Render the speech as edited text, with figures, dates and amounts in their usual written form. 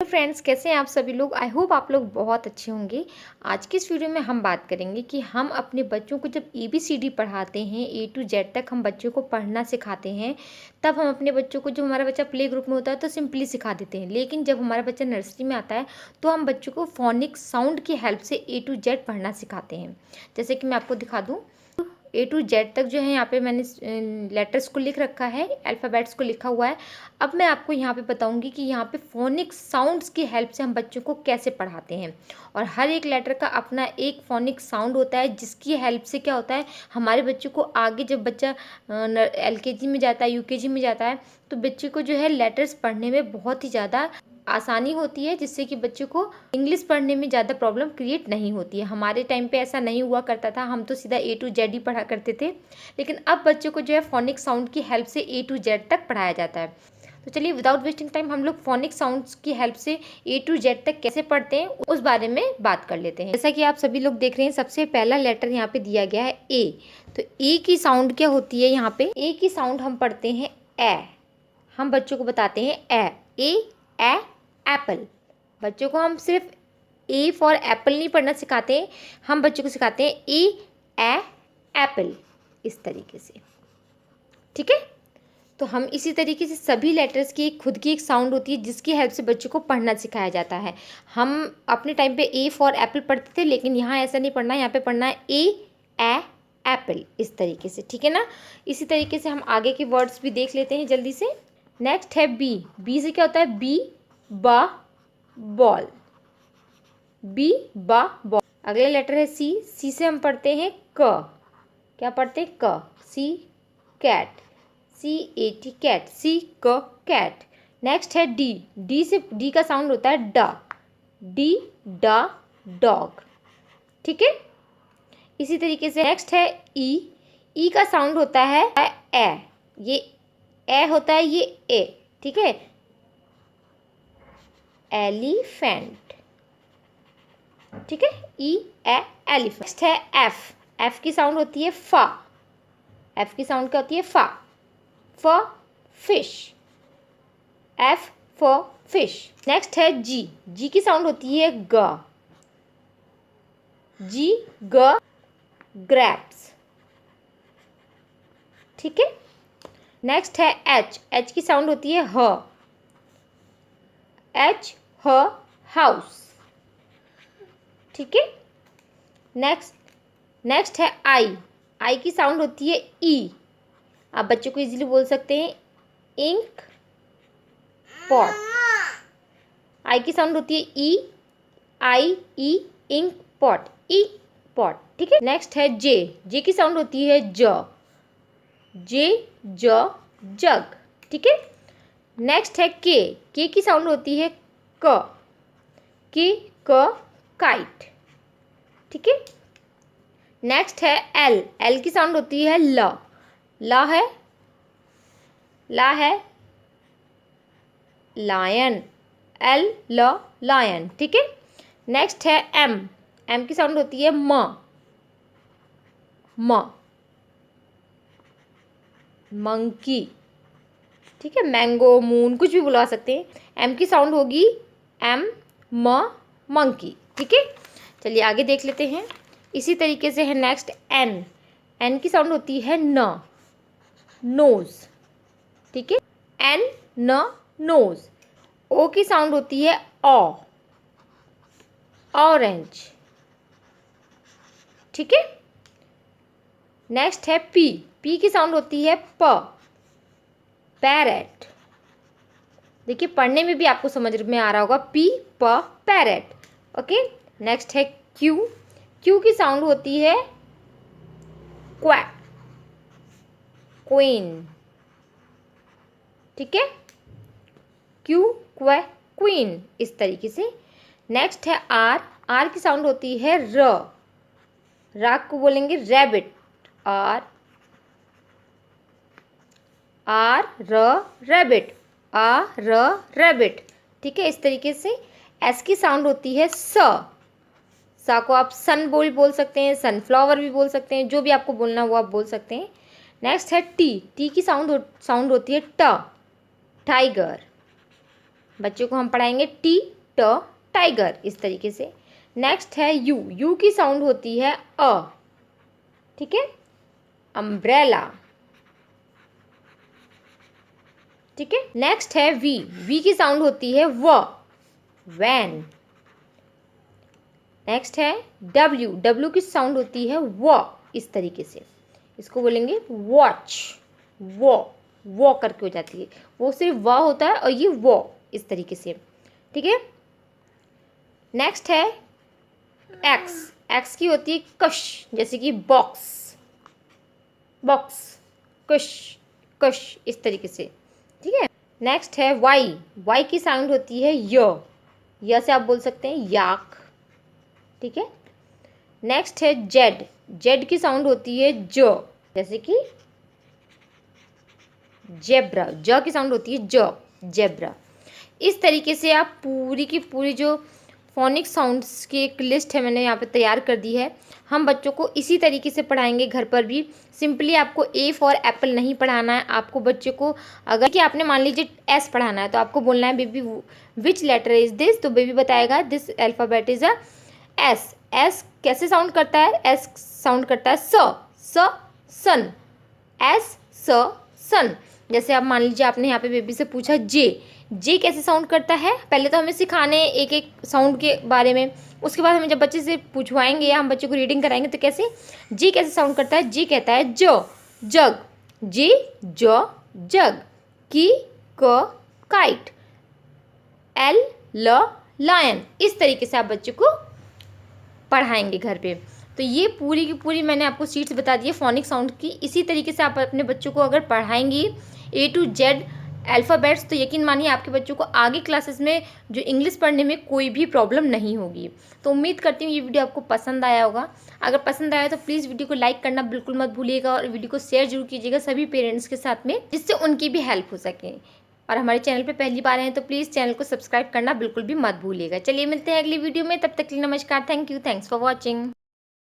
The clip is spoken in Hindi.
फ्रेंड्स, कैसे हैं आप सभी लोग। आई होप आप लोग बहुत अच्छे होंगे। आज की इस वीडियो में हम बात करेंगे कि हम अपने बच्चों को जब ABCD पढ़ाते हैं, A to Z तक हम बच्चों को पढ़ना सिखाते हैं, तब हम अपने बच्चों को, जब हमारा बच्चा प्ले ग्रुप में होता है तो सिंपली सिखा देते हैं, लेकिन जब हमारा बच्चा नर्सरी में आता है तो हम बच्चों को फोनिक साउंड की हेल्प से A to Z पढ़ना सिखाते हैं। जैसे कि मैं आपको दिखा दूँ, A to Z तक जो है यहाँ पे मैंने लेटर्स को लिख रखा है, अल्फ़ाबेट्स को लिखा हुआ है। अब मैं आपको यहाँ पे बताऊंगी कि यहाँ पे फोनिक साउंड्स की हेल्प से हम बच्चों को कैसे पढ़ाते हैं। और हर एक लेटर का अपना एक फोनिक साउंड होता है, जिसकी हेल्प से क्या होता है, हमारे बच्चों को आगे जब बच्चा LKG में जाता है, UKG में जाता है, तो बच्चे को जो है लेटर्स पढ़ने में बहुत ही ज़्यादा आसानी होती है, जिससे कि बच्चे को इंग्लिश पढ़ने में ज़्यादा प्रॉब्लम क्रिएट नहीं होती है। हमारे टाइम पे ऐसा नहीं हुआ करता था, हम तो सीधा A to Z ही पढ़ा करते थे, लेकिन अब बच्चों को जो है फोनिक साउंड की हेल्प से A to Z तक पढ़ाया जाता है। तो चलिए विदाउट वेस्टिंग टाइम हम लोग फोनिक साउंड्स की हेल्प से A to Z तक कैसे पढ़ते हैं उस बारे में बात कर लेते हैं। जैसा कि आप सभी लोग देख रहे हैं, सबसे पहला लेटर यहाँ पे दिया गया है A। तो A की साउंड क्या होती है, यहाँ पे A की साउंड हम पढ़ते हैं ए। हम बच्चों को बताते हैं ए एप्पल। बच्चों को हम सिर्फ A फॉर एप्पल नहीं पढ़ना सिखाते हैं, हम बच्चों को सिखाते हैं ए एप्पल, इस तरीके से। ठीक है, तो हम इसी तरीके से सभी लेटर्स की खुद की एक साउंड होती है, जिसकी हेल्प से बच्चों को पढ़ना सिखाया जाता है। हम अपने टाइम पे A फॉर एप्पल पढ़ते थे, लेकिन यहाँ ऐसा नहीं पढ़ना, यहाँ पे पढ़ना है ए एप्पल, इस तरीके से। ठीक है ना। इसी तरीके से हम आगे के वर्ड्स भी देख लेते हैं जल्दी से। नेक्स्ट है बी से क्या होता है, बी बा बॉल, बी बा बॉल। अगला लेटर है सी से हम पढ़ते हैं क। क्या पढ़ते हैं, क। सी कैट, CAT कैट, सी क कैट। नेक्स्ट है डी से डी का साउंड होता है डा, डी डा डॉग। ठीक है, इसी तरीके से नेक्स्ट है ई का साउंड होता है ए। ये ए होता है, ये ए। ठीक है, एलिफेंट। ठीक है, एलिफेंट। नेक्स्ट है एफ की साउंड होती है फा। एफ की साउंड क्या होती है, फा। Fish, F for fish. Next है जी की साउंड होती है ग, जी ग ग्रैप्स। ठीक है, नेक्स्ट है एच की साउंड होती है ह, एच ह हाउस। ठीक है, नेक्स्ट है आई की साउंड होती है ई। आप बच्चों को इजीली बोल सकते हैं इंक पॉट। आई की साउंड होती है ई इंक पॉट, ई पॉट। ठीक है, नेक्स्ट है जे की साउंड होती है ज जग। ठीक है, नेक्स्ट है के की साउंड होती है क काइट। ठीक है, नेक्स्ट है एल की साउंड होती है ला है लायन, लायन। ठीक है, नेक्स्ट है एम की साउंड होती है मंकी। ठीक है, मैंगो, मून, कुछ भी बुला सकते हैं। एम की साउंड होगी मंकी। ठीक है, चलिए आगे देख लेते हैं। इसी तरीके से है नेक्स्ट एन की साउंड होती है नोज। ठीक है, नोज। ओ की साउंड होती है ऑरेंज। ठीक है, नेक्स्ट है पी की साउंड होती है पैरेट। देखिए, पढ़ने में भी आपको समझ में आ रहा होगा, पैरेट। ओके, नेक्स्ट है क्यू की साउंड होती है क्वीन। ठीक है, क्वीन, इस तरीके से। नेक्स्ट है आर की साउंड होती है रा को बोलेंगे रैबिट, रैबिट, रैबिट। ठीक है, इस तरीके से। एस की साउंड होती है सा को आप सन बोल सकते हैं, सनफ्लावर भी बोल सकते हैं, जो भी आपको बोलना वो आप बोल सकते हैं। नेक्स्ट है टी की साउंड होती है टाइगर। बच्चों को हम पढ़ाएंगे टाइगर, इस तरीके से। नेक्स्ट है यू, यू की साउंड होती है अ, ठीक है, अम्ब्रेला, ठीक है। नेक्स्ट है वी, वी की साउंड होती है व, वैन। नेक्स्ट है डब्ल्यू, डब्ल्यू की साउंड होती है व, इस तरीके से। इसको बोलेंगे वॉच, वो करके हो जाती है, वो सिर्फ व होता है और ये वो, इस तरीके से, ठीक है। नेक्स्ट है एक्स, एक्स की होती है कश, जैसे कि बॉक्स, बॉक्स, कश, कश, इस तरीके से, ठीक है। नेक्स्ट है वाई, वाई की साउंड होती है य से आप बोल सकते हैं याक, ठीक है। नेक्स्ट है जेड, जेड की साउंड होती है ज, जैसे कि जेब्रा, ज की साउंड होती है ज, जेब्रा। इस तरीके से आप पूरी की पूरी जो फोनिक साउंड्स की एक लिस्ट है मैंने यहाँ पे तैयार कर दी है। हम बच्चों को इसी तरीके से पढ़ाएंगे घर पर भी। सिंपली आपको ए फॉर एप्पल नहीं पढ़ाना है, आपको बच्चे को अगर कि आपने मान लीजिए एस पढ़ाना है तो आपको बोलना है baby which letter is this, तो बेबी बताएगा this alphabet is a S. S कैसे साउंड करता है? एस साउंड करता है स, सन, एस स सन। जैसे आप मान लीजिए आपने यहाँ पे बेबी से पूछा जे, जे कैसे साउंड करता है, पहले तो हमें सिखाने एक एक साउंड के बारे में, उसके बाद हमें जब बच्चे से पूछवाएंगे या हम बच्चे को रीडिंग कराएंगे तो कैसे जी कैसे साउंड करता है। जी कहता है ज, जग, जी ज जग, की क काइट, एल ल लायन। इस तरीके से आप बच्चे को पढ़ाएंगे घर पे। तो ये पूरी की पूरी मैंने आपको सीट्स बता दी है फोनिक साउंड की। इसी तरीके से आप अपने बच्चों को अगर पढ़ाएंगी ए टू जेड अल्फ़ाबेट्स, तो यकीन मानिए आपके बच्चों को आगे क्लासेस में जो इंग्लिश पढ़ने में कोई भी प्रॉब्लम नहीं होगी। तो उम्मीद करती हूँ ये वीडियो आपको पसंद आया होगा। अगर पसंद आया तो प्लीज़ वीडियो को लाइक करना बिल्कुल मत भूलिएगा और वीडियो को शेयर जरूर कीजिएगा सभी पेरेंट्स के साथ में, जिससे उनकी भी हेल्प हो सके। और हमारे चैनल पे पहली बार हैं तो प्लीज़ चैनल को सब्सक्राइब करना बिल्कुल भी मत भूलिएगा। चलिए मिलते हैं अगली वीडियो में, तब तक के लिए नमस्कार, thank you, thanks for watching.